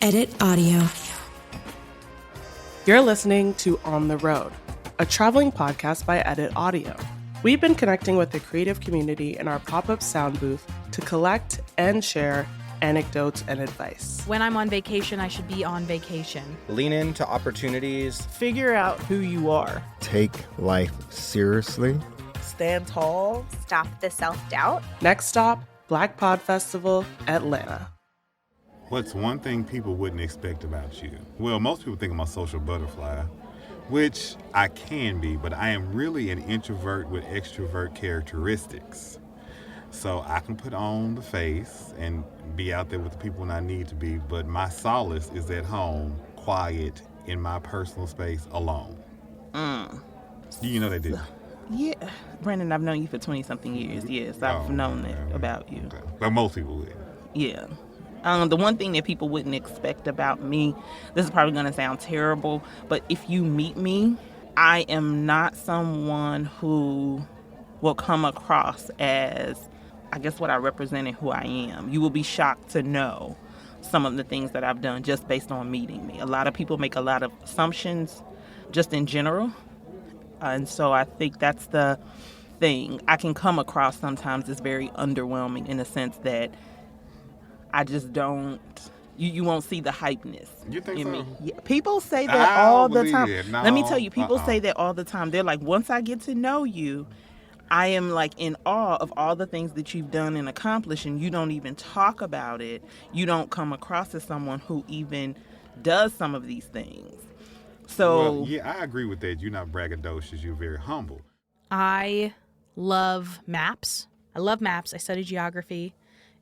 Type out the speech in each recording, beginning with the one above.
Edit Audio. You're listening to On the Road, a traveling podcast by Edit Audio. We've been connecting with the creative community in our pop-up sound booth to collect and share anecdotes and advice. When I'm on vacation, I should be on vacation. Lean into opportunities. Figure out who you are. Take life seriously. Stand tall. Stop the self-doubt. Next stop, Blk Pod Festival Atlanta. What's one thing people wouldn't expect about you? Well, most people think I'm a social butterfly, which I can be, but I am really an introvert with extrovert characteristics. So I can put on the face and be out there with the people when I need to be, but my solace is at home, quiet, in my personal space, alone. You know they did. Yeah. Brandon, I've known you for 20-something years. Yes, I've known that about you. Okay. But most people would. Yeah. The one thing that people wouldn't expect about me, this is probably going to sound terrible, but if you meet me, I am not someone who will come across as, I guess, what I represent and who I am. You will be shocked to know some of the things that I've done just based on meeting me. A lot of people make a lot of assumptions just in general. And so I think that's the thing. I can come across sometimes as very underwhelming in the sense that I just don't, you won't see the hypeness. You think in so? Me. Yeah. People say that all the time. No, Let me tell you, people say that all the time. They're like, once I get to know you, I am like in awe of all the things that you've done and accomplished, and you don't even talk about it. You don't come across as someone who even does some of these things. So Well, yeah, I agree with that. You're not braggadocious. You're very humble. I love maps. I studied geography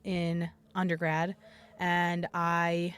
in undergrad, and I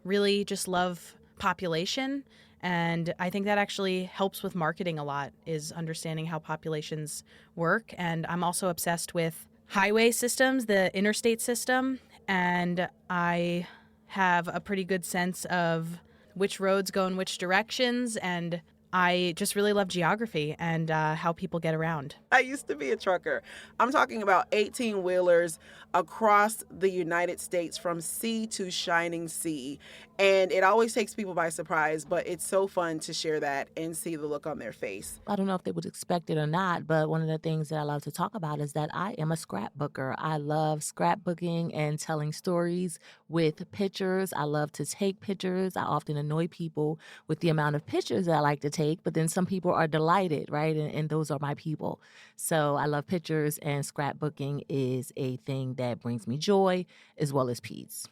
really just love population. And I think that actually helps with marketing a lot, is understanding how populations work. And I'm also obsessed with highway systems, the interstate system. And I have a pretty good sense of which roads go in which directions. And I just really love geography and how people get around. I used to be a trucker. I'm talking about 18-wheelers across the United States from sea to shining sea. And it always takes people by surprise, but it's so fun to share that and see the look on their face. I don't know if they would expect it or not, but one of the things that I love to talk about is that I am a scrapbooker. I love scrapbooking and telling stories with pictures. I love to take pictures. I often annoy people with the amount of pictures that I like to take, but then some people are delighted, right? And those are my people. So I love pictures, and scrapbooking is a thing that brings me joy as well as peace.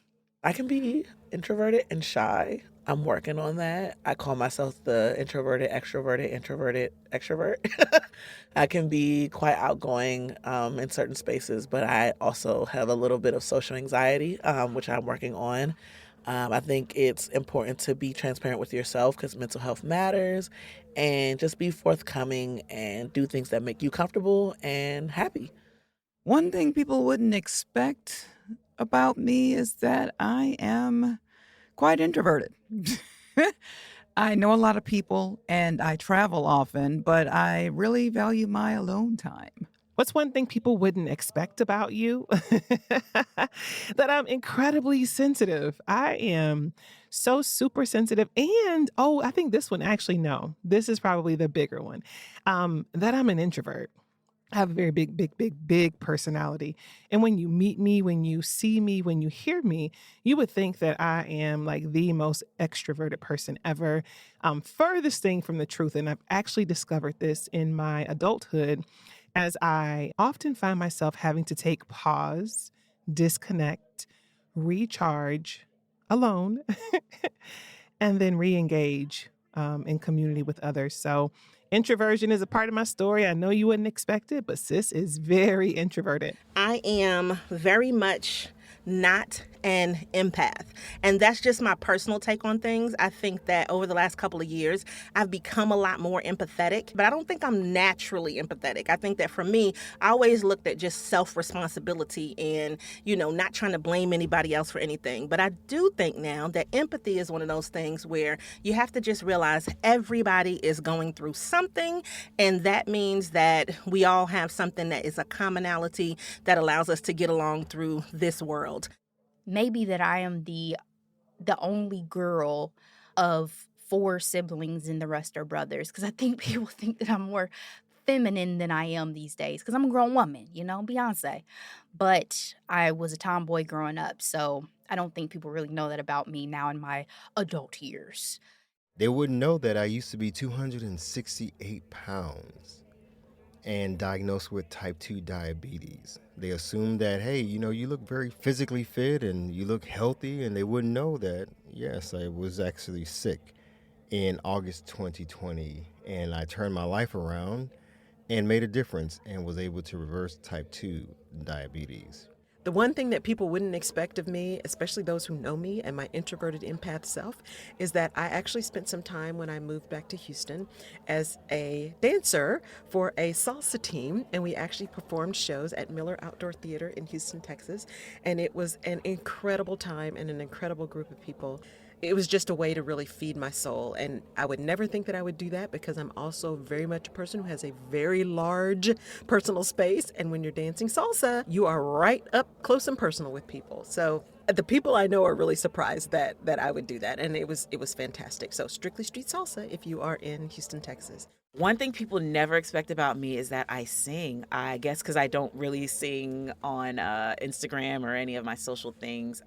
I can be introverted and shy. I'm working on that. I call myself the introverted, extrovert. I can be quite outgoing in certain spaces, but I also have a little bit of social anxiety, which I'm working on. I think it's important to be transparent with yourself because mental health matters, and just be forthcoming and do things that make you comfortable and happy. One thing people wouldn't expect about me is that I am quite introverted. I know a lot of people and I travel often, but I really value my alone time. What's one thing people wouldn't expect about you? That I'm incredibly sensitive. I am so super sensitive. And, I think this one, actually, no. This is probably the bigger one. That I'm an introvert. I have a very big personality. And when you meet me, when you see me, when you hear me, you would think that I am like the most extroverted person ever. Furthest thing from the truth. And I've actually discovered this in my adulthood, as I often find myself having to take pause, disconnect, recharge alone, and then re-engage in community with others. So introversion is a part of my story. I know you wouldn't expect it, but sis is very introverted. I am very much not an empath. And that's just my personal take on things. I think that over the last couple of years, I've become a lot more empathetic, but I don't think I'm naturally empathetic. I think that for me, I always looked at just self-responsibility and, not trying to blame anybody else for anything. But I do think now that empathy is one of those things where you have to just realize everybody is going through something, and that means that we all have something that is a commonality that allows us to get along through this world. Maybe that I am the the only girl of 4 siblings and the rest are brothers, because I think people think that I'm more feminine than I am these days because I'm a grown woman, Beyonce. But I was a tomboy growing up, so I don't think people really know that about me now in my adult years. They wouldn't know that I used to be 268 pounds and diagnosed with type 2 diabetes. They assume that, hey, you look very physically fit and you look healthy, and they wouldn't know that, yes, I was actually sick in August 2020, and I turned my life around and made a difference and was able to reverse type 2 diabetes. The one thing that people wouldn't expect of me, especially those who know me and my introverted empath self, is that I actually spent some time when I moved back to Houston as a dancer for a salsa team, and we actually performed shows at Miller Outdoor Theater in Houston, Texas, and it was an incredible time and an incredible group of people. It was just a way to really feed my soul, and I would never think that I would do that because I'm also very much a person who has a very large personal space, and when you're dancing salsa, you are right up close and personal with people. So the people I know are really surprised that I would do that, and it was fantastic. So Strictly Street Salsa if you are in Houston, Texas. One thing people never expect about me is that I sing. I guess because I don't really sing on Instagram or any of my social things,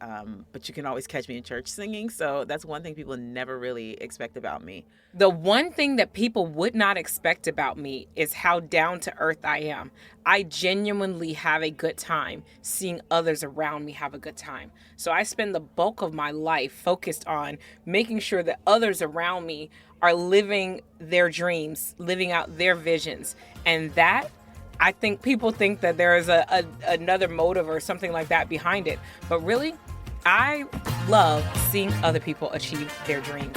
but you can always catch me in church singing. So that's one thing people never really expect about me. The one thing that people would not expect about me is how down to earth I am. I genuinely have a good time seeing others around me have a good time. So I spend the bulk of my life focused on making sure that others around me are living their dreams, living out their visions. And that, I think people think that there is another motive or something like that behind it. But really, I love seeing other people achieve their dreams.